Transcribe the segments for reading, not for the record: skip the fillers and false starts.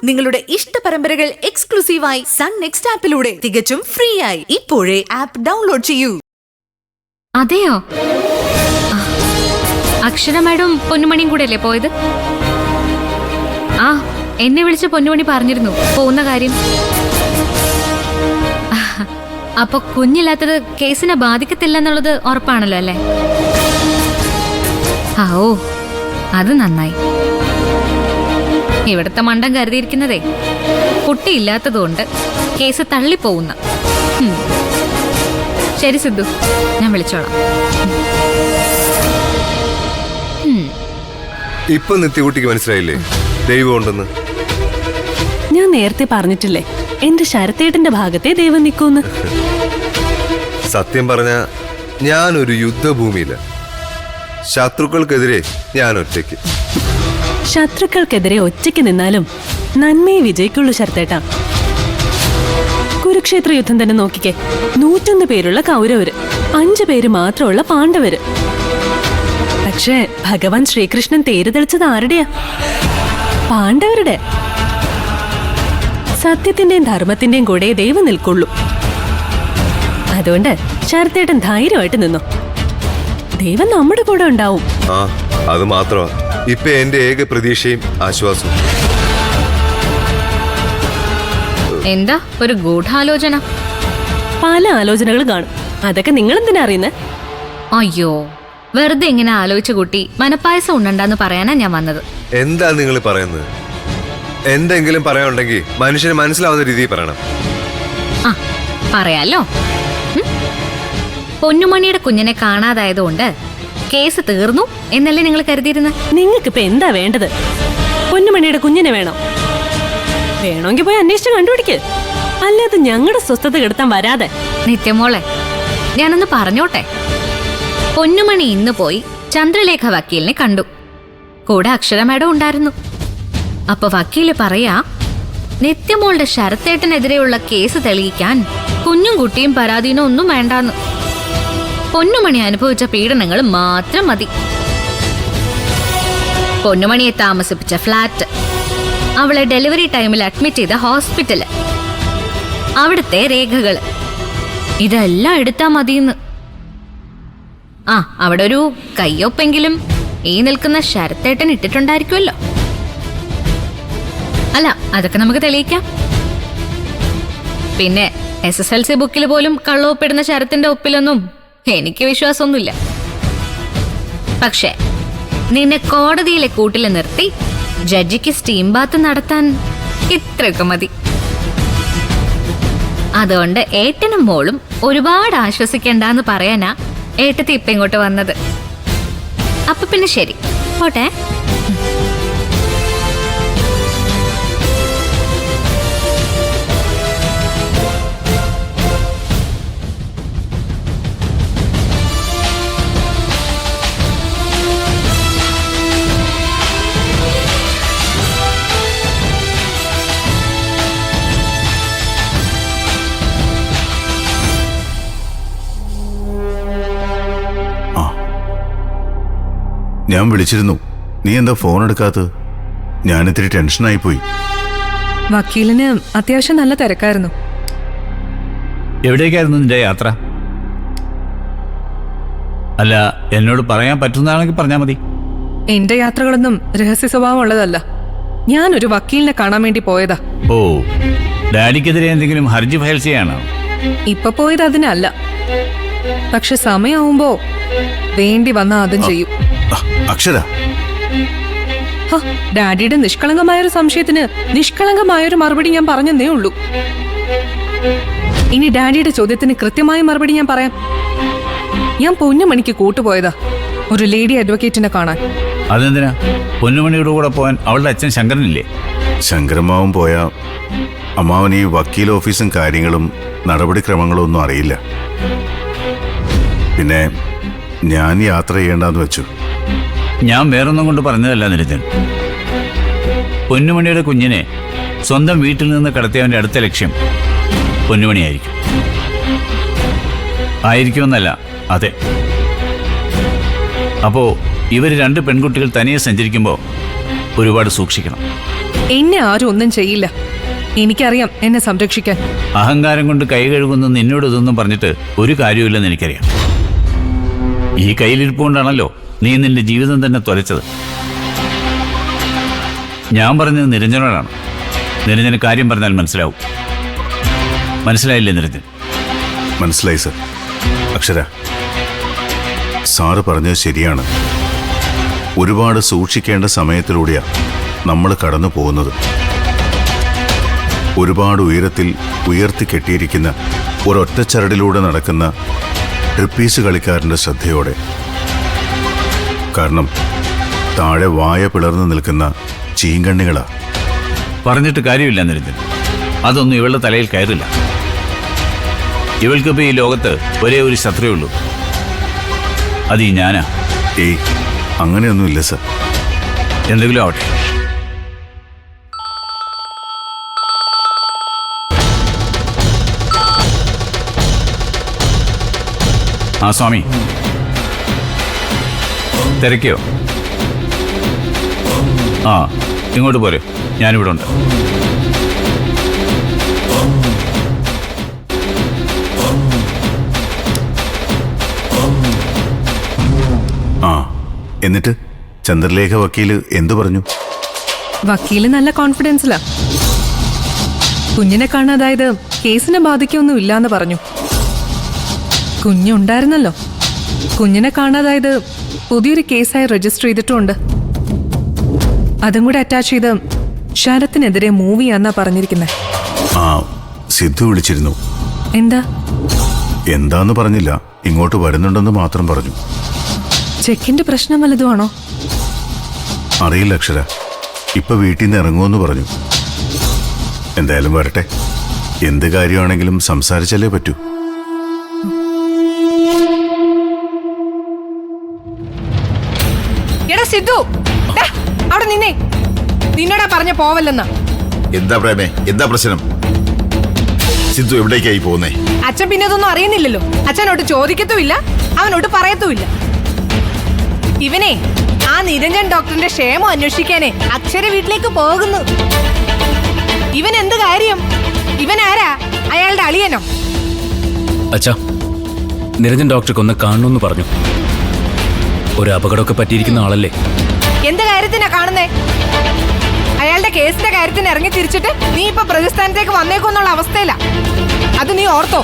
നിങ്ങളുടെ ഇഷ്ട പരമ്പരകൾ എക്സ്ക്ലൂസീവായി സൺ നെക്സ്റ്റ് ആപ്പിലൂടെ തികച്ചും ഫ്രീ ആയി ഇപ്പോഴേ ആപ്പ് ഡൗൺലോഡ് ചെയ്യൂ. അതെയോ? അക്ഷര മാഡം പൊന്നുമണിയും കൂടെ അല്ലേ പോയത്? ആ, എന്നെ വിളിച്ച് പൊന്നുമണി പറഞ്ഞിരുന്നു പോകുന്ന കാര്യം. അപ്പൊ കുഞ്ഞില്ലാത്തത് കേസിനെ ബാധിക്കത്തില്ലെന്നുള്ളത് ഉറപ്പാണല്ലോ അല്ലേ? ഓ, അത് നന്നായി. ഇവിടുത്തെ മണ്ടം കരുതിയിരിക്കുന്നതേ കുട്ടിയില്ലാത്തതുകൊണ്ട് കേസ് തള്ളിപ്പോകുന്ന. ശരി സിദ്ധു, ഞാൻ വിളിച്ചോളാം. ഇപ്പൊ നിത്യകുട്ടിക്ക് മനസ്സിലായില്ലേ ദൈവം ഉണ്ടെന്ന്? ഞാൻ നേരത്തെ പറഞ്ഞിട്ടില്ലേ എന്റെ ശരത്തേട്ടന്റെ ഭാഗത്തെ ദൈവം നിൽക്കൂന്ന്. സത്യം പറഞ്ഞ ഞാനൊരു യുദ്ധഭൂമിയില. ശത്രുക്കൾക്കെതിരെ ഞാൻ ഒറ്റയ്ക്ക്. ശത്രുക്കൾക്കെതിരെ ഒറ്റയ്ക്ക് നിന്നാലും നന്മയെ വിജയിക്കുള്ളൂ ശരത്തേട്ടാ. കുരുക്ഷേത്ര യുദ്ധം തന്നെ നോക്കിക്കേ. 101 പേരുള്ള കൗരവര്, 5 പേര് മാത്രമുള്ള പാണ്ഡവര്. പക്ഷേ ഭഗവാൻ ശ്രീകൃഷ്ണൻ തേര് തെളിച്ചത് ആരുടെയാ? പാണ്ഡവരുടെ. സത്യത്തിന്റെയും ധർമ്മത്തിന്റെയും കൂടെ ദൈവം നിൽക്കുള്ളൂ. അതുകൊണ്ട് ശരത്തേട്ടൻ ധൈര്യമായിട്ട് നിന്നു. ദൈവം നമ്മുടെ കൂടെ ഉണ്ടാവും. ആ, അത് മാത്രമാ ഇപ്പൊ എന്റെ ഏക പ്രതീക്ഷയും ആശ്വാസവും. എന്താ ഒരു ഗൂഢാലോചന? പല ആലോചനകൾ കാണും. അതൊക്കെ നിങ്ങൾ എന്തിനാ അറിയുന്നത്? അയ്യോ, വെറുതെ ഇങ്ങനെ ആലോചിച്ച കുട്ടി മനപ്പായസം ഉണ്ടെന്ന് പറയാനാ ഞാൻ വന്നത്. എന്താ നിങ്ങൾ പറയുന്നത്? എന്തെങ്കിലും പറയാനുണ്ടെങ്കിൽ മനുഷ്യന് മനസ്സിലാവുന്ന രീതിയിൽ പറയണം. ആ, പറയാലോ. പൊന്നുമണിയുടെ കുഞ്ഞിനെ കാണാതായതുകൊണ്ട് കേസ് തീർന്നു എന്നല്ലേ നിങ്ങൾ കരുതിയിരുന്നത്? നിങ്ങൾക്കിപ്പോ എന്താ വേണ്ടത്? പൊന്നുമണിയുടെ കുഞ്ഞിനെ വേണോ? വേണമെങ്കിൽ പോയി അന്വേഷിച്ച് കണ്ടുപിടിക്ക്. അല്ലാതെ ഞങ്ങളുടെ സ്വസ്ഥത കെടുത്താൻ വരാതെ. നിത്യമോളെ, ഞാനൊന്ന് പറഞ്ഞോട്ടെ. പൊന്നുമണി ഇന്ന് പോയി ചന്ദ്രലേഖ വക്കീലിനെ കണ്ടു. കൂടെ അക്ഷര മാഡം ഉണ്ടായിരുന്നു. അപ്പൊ വക്കീല് പറയാ, നിത്യമോളുടെ ശരത്തേട്ടനെതിരെയുള്ള കേസ് തെളിയിക്കാൻ കുഞ്ഞും കുട്ടിയും പരാതിനോ ഒന്നും വേണ്ടാന്ന്. പൊന്നുമണി അനുഭവിച്ച പീഡനങ്ങൾ മാത്രം മതി. പൊന്നുമണിയെ താമസിപ്പിച്ച ഫ്ലാറ്റ്, അവളെ ഡെലിവറി ടൈമിൽ അഡ്മിറ്റ് ചെയ്ത ഹോസ്പിറ്റല്, അവിടുത്തെ രേഖകള്, ഇതെല്ലാം എടുത്താ മതിയെന്ന്. ആ, അവിടെ ഒരു കയ്യൊപ്പെങ്കിലും ഈ നിൽക്കുന്ന ശരത്തേട്ടൻ ഇട്ടിട്ടുണ്ടായിരിക്കുമല്ലോ. അല്ല, അതൊക്കെ നമുക്ക് തെളിയിക്കാം. പിന്നെ SSLC ബുക്കിൽ പോലും കള്ളൊപ്പിടുന്ന ശരത്തിന്റെ ഒപ്പിലൊന്നും എനിക്ക് വിശ്വാസമൊന്നുമില്ല. പക്ഷേ നിന്നെ കോടതിയിലെ കൂട്ടിൽ നിർത്തി ജഡ്ജിക്ക് സ്റ്റീം ബാത്ത് നടത്താൻ ഇത്രയൊക്കെ മതി. അതുകൊണ്ട് ഏട്ടനും മോളും ഒരുപാട് ആശ്വസിക്കണ്ടെന്ന് പറയാനാ ഏട്ടത്തി ഇപ്പൊ ഇങ്ങോട്ട് വന്നത്. അപ്പൊ പിന്നെ ശരി, പോട്ടെ. ഞാൻ വിളിച്ചിരുന്നു, നീ എന്താ ഫോൺ എടുക്കാത്തത്? ഞാനിത്തിരി ടെൻഷനായി പോയി. വക്കീലിന് അത്യാവശ്യം നല്ല തിരക്കായിരുന്നു. എവിടേക്കായിരുന്നു നിന്റെ യാത്ര? അല്ല, എന്നോട് പറയാൻ പറ്റുന്നതാണെങ്കിൽ പറഞ്ഞാൽ മതി. എന്റെ യാത്രകളൊന്നും രഹസ്യ സ്വഭാവം ഉള്ളതല്ല. ഞാനൊരു വക്കീലിനെ കാണാൻ വേണ്ടി പോയതാ. ഓ, ഡാഡിക്കെതിരെ എന്തെങ്കിലും ഹർജി ഫയൽ ചെയ്യാനോ? ഇപ്പൊ പോയത് അതിനല്ല. പക്ഷെ സമയമാവുമ്പോ വേണ്ടി വന്ന അതും ചെയ്യും. അക്ഷര, ഡാഡിയുടെ നിഷ്കളങ്കമായൊരു സംശയത്തിന് നിഷ്കളങ്കമായൊരു മറുപടി ഞാൻ പറഞ്ഞതേ ഉള്ളൂ. ഇനി ഡാഡിയുടെ ചോദ്യത്തിന് കൃത്യമായ മറുപടി ഞാൻ പറയാം. ഞാൻ പൊന്നുമണിക്ക് കൂട്ടുപോയതാ ഒരു ലേഡി അഡ്വക്കേറ്റിനെ കാണാൻ. അതെന്തിനാ? പൊന്നുമണിയുടെ കൂടെ പോകാൻ അവളുടെ അച്ഛൻ ശങ്കരനില്ലേ? ശങ്കരമ്മാവും പോയാ അമ്മാവൻ ഈ വക്കീൽ ഓഫീസും കാര്യങ്ങളും നടപടിക്രമങ്ങളും ഒന്നും അറിയില്ല. പിന്നെ ഞാൻ യാത്ര ചെയ്യേണ്ടെന്ന് വെച്ചു. ഞാൻ വേറൊന്നും കൊണ്ട് പറഞ്ഞതല്ല നിരഞ്ജൻ. പൊന്നുമണിയുടെ കുഞ്ഞിനെ സ്വന്തം വീട്ടിൽ നിന്ന് കടത്തിയവന്റെ അടുത്ത ലക്ഷ്യം പൊന്നുമണിയായിരിക്കും. ആയിരിക്കുമെന്നല്ല, അതെ. അപ്പോ ഇവർ 2 പെൺകുട്ടികൾ തനിയെ സഞ്ചരിക്കുമ്പോൾ ഒരുപാട് സൂക്ഷിക്കണം. എന്നെ ആരും ഒന്നും ചെയ്യില്ല. എനിക്കറിയാം എന്നെ സംരക്ഷിക്കാൻ. അഹങ്കാരം കൊണ്ട് കൈ കഴുകുന്ന നിന്നോട് ഇതൊന്നും പറഞ്ഞിട്ട് ഒരു കാര്യമില്ലെന്ന് എനിക്കറിയാം. ഈ കയ്യിലിരിപ്പുകൊണ്ടാണല്ലോ നീ നിന്റെ ജീവിതം തന്നെ തുലച്ചത്. ഞാൻ പറഞ്ഞത് നിരഞ്ജനോടാണ്. നിരഞ്ജന് കാര്യം പറഞ്ഞാൽ മനസ്സിലാവും. മനസ്സിലായില്ലേ നിരഞ്ജൻ? മനസ്സിലായി സർ. അക്ഷര, സാറ് പറഞ്ഞത് ശരിയാണ്. ഒരുപാട് സൂക്ഷിക്കേണ്ട സമയത്തിലൂടെയാണ് നമ്മൾ കടന്നു പോകുന്നത്. ഒരുപാട് ഉയരത്തിൽ ഉയർത്തിക്കെട്ടിയിരിക്കുന്ന ഒരൊറ്റച്ചരടിലൂടെ നടക്കുന്ന ട്രിപ്പീസ് കളിക്കാരൻ്റെ ശ്രദ്ധയോടെ. കാരണം താഴെ വായ പിളർന്നു നിൽക്കുന്ന ചീങ്കണ്ണികളാ. പറഞ്ഞിട്ട് കാര്യമില്ല നിരഞ്ജൻ. അതൊന്നും ഇവളുടെ തലയിൽ കയറില്ല. ഇവൾക്കിപ്പോൾ ഈ ലോകത്ത് ഒരേ ഒരു ശത്രുവേ ഉള്ളൂ. അത് ഈ ഞാനാ. ഏയ്, അങ്ങനെയൊന്നുമില്ല സർ. എന്തെങ്കിലും ആവട്ടെ. ആ സ്വാമി, തിരക്കിയോ? ആ, ഇങ്ങോട്ട് പോരെ, ഞാനിവിടെ ഉണ്ട്. ആ, എന്നിട്ട് ചന്ദ്രലേഖ വക്കീല് എന്തു പറഞ്ഞു? വക്കീല് നല്ല കോൺഫിഡൻസിലാ. കുഞ്ഞിനെ കാണാതായത് കേസിനെ ബാധിക്കൊന്നും ഇല്ലാന്ന് പറഞ്ഞു. കുഞ്ഞുണ്ടായിരുന്നല്ലോ. കുഞ്ഞിനെ കാണാതായത് പുതിയൊരു കേസായി രജിസ്റ്റർ ചെയ്തിട്ടുമുണ്ട്. അതും കൂടെ അറ്റാച്ച് ചെയ്ത് ശരത്തിനെതിരെ മൂവിയാന്നാ പറഞ്ഞിരിക്കുന്നത്. ആ, സിദ്ധു വിളിച്ചിരുന്നു. എന്താ? എന്താന്ന് പറഞ്ഞില്ല, ഇങ്ങോട്ട് വരുന്നുണ്ടെന്ന് മാത്രം പറഞ്ഞു. ചെക്കിന്റെ പ്രശ്നം വല്ലതുമാണോ? അറിയില്ല അക്ഷര. ഇപ്പൊ വീട്ടിൽ നിന്ന് ഇറങ്ങുമെന്ന് പറഞ്ഞു. എന്തായാലും വരട്ടെ. എന്ത് കാര്യമാണെങ്കിലും സംസാരിച്ചല്ലേ പറ്റൂ. എടാ സിദ്ധു, അവിടെ നിന്നേ. നിന്നോടാ പറഞ്ഞ പോവല്ലെന്ന്. എന്താ പ്രേമേ, എന്താ പ്രശ്നം? സിദ്ധു എവിടേക്കായി പോകുന്നേ? അച്ഛൻ പിന്നെ അതൊന്നും അറിയുന്നില്ലല്ലോ. അച്ഛനോട്ട് ചോദിക്കത്തുമില്ല, അവനോട്ട് പറയത്തുമില്ല. ഇവനെ ആ നിരഞ്ജൻ ഡോക്ടറിന്റെ ക്ഷേമം അന്വേഷിക്കാനേ അക്ഷര വീട്ടിലേക്ക് പോകുന്നു. ഇവൻ എന്ത് കാര്യം? ഇവൻ ആരാ? അയാളുടെ അളിയനോ? അച്ഛാ, നിരഞ്ജൻ ഡോക്ടർക്ക് ഒന്ന് കാണണമെന്ന് പറഞ്ഞു. ഒരു അപകടമൊക്കെ പറ്റിയിരിക്കുന്ന ആളല്ലേ. എന്ത് കാര്യത്തിനാ കാണുന്നേ? അയാളുടെ കേസിന്റെ കാര്യത്തിന് ഇറങ്ങി തിരിച്ചിട്ട് നീ ഇപ്പൊ പ്രതിസ്ഥാനത്തേക്ക് വന്നേക്കുന്നുള്ള അവസ്ഥയില. അത് നീ ഓർത്തോ?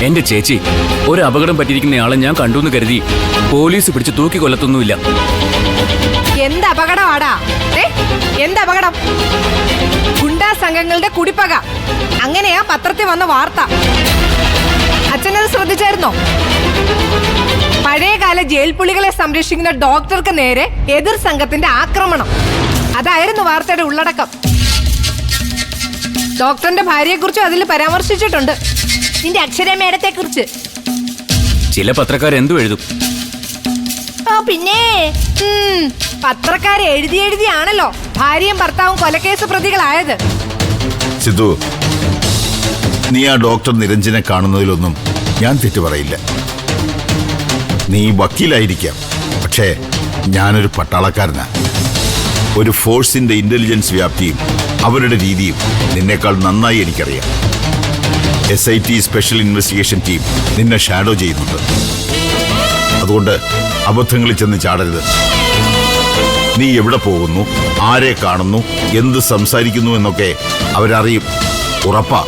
എന്റെ ചേച്ചി, ഒരു അപകടം പറ്റിയിരിക്കുന്നയാളെ ഞാൻ കണ്ടു എന്ന് കരുതി പോലീസ് പിടിച്ച് തൂക്കിക്കൊല്ലത്തൊന്നുമില്ല. എന്ത് അപകടമാടാ? എന്ത് അപകടം? ഗുണ്ടാ സംഘങ്ങളുടെ കുടിപ്പക. അങ്ങനെയാ പത്രത്തിൽ വന്ന വാർത്ത. അച്ഛനത് ശ്രദ്ധിച്ചായിരുന്നോ? പഴയകാല ജയിൽ പുള്ളികളെ സംരക്ഷിക്കുന്ന ഡോക്ടർക്ക് നേരെ എതിർ സംഘത്തിന്റെ ആക്രമണം. അതായിരുന്നു വാർത്തയുടെ ഉള്ളടക്കം. ഡോക്ടറിന്റെ ഭാര്യയെക്കുറിച്ചും അതിൽ പരാമർശിച്ചിട്ടുണ്ട്. നിന്റെ അക്ഷര മേഡത്തെ കുറിച്ച് ചില പത്രക്കാർ എന്തു എഴുതും. പിന്നെ പത്രക്കാരെ എഴുതിയാണല്ലോ ഭാര്യയും ഭർത്താവും കൊലക്കേസ് പ്രതികളായത്. സിദ്ധു, നീ ആ ഡോക്ടർ നിരഞ്ജനെ കാണുന്നതിലൊന്നും ഞാൻ തെറ്റു പറയില്ല. നീ വക്കീലായിരിക്കാം, പക്ഷേ ഞാനൊരു പട്ടാളക്കാരനാ. ഒരു ഫോഴ്സിന്റെ ഇന്റലിജൻസ് വ്യാപ്തിയും അവരുടെ രീതിയും നിന്നേക്കാൾ നന്നായി എനിക്കറിയാം. SIT സ്പെഷ്യൽ ഇൻവെസ്റ്റിഗേഷൻ ടീം നിന്നെ ഷാഡോ ചെയ്യുന്നുണ്ട്. അതുകൊണ്ട് അബദ്ധങ്ങളിൽ ചെന്ന് ചാടരുത്. നീ എവിടെ പോകുന്നു, ആരെ കാണുന്നു, എന്ത് സംസാരിക്കുന്നു എന്നൊക്കെ അവരറിയും. ഉറപ്പാ.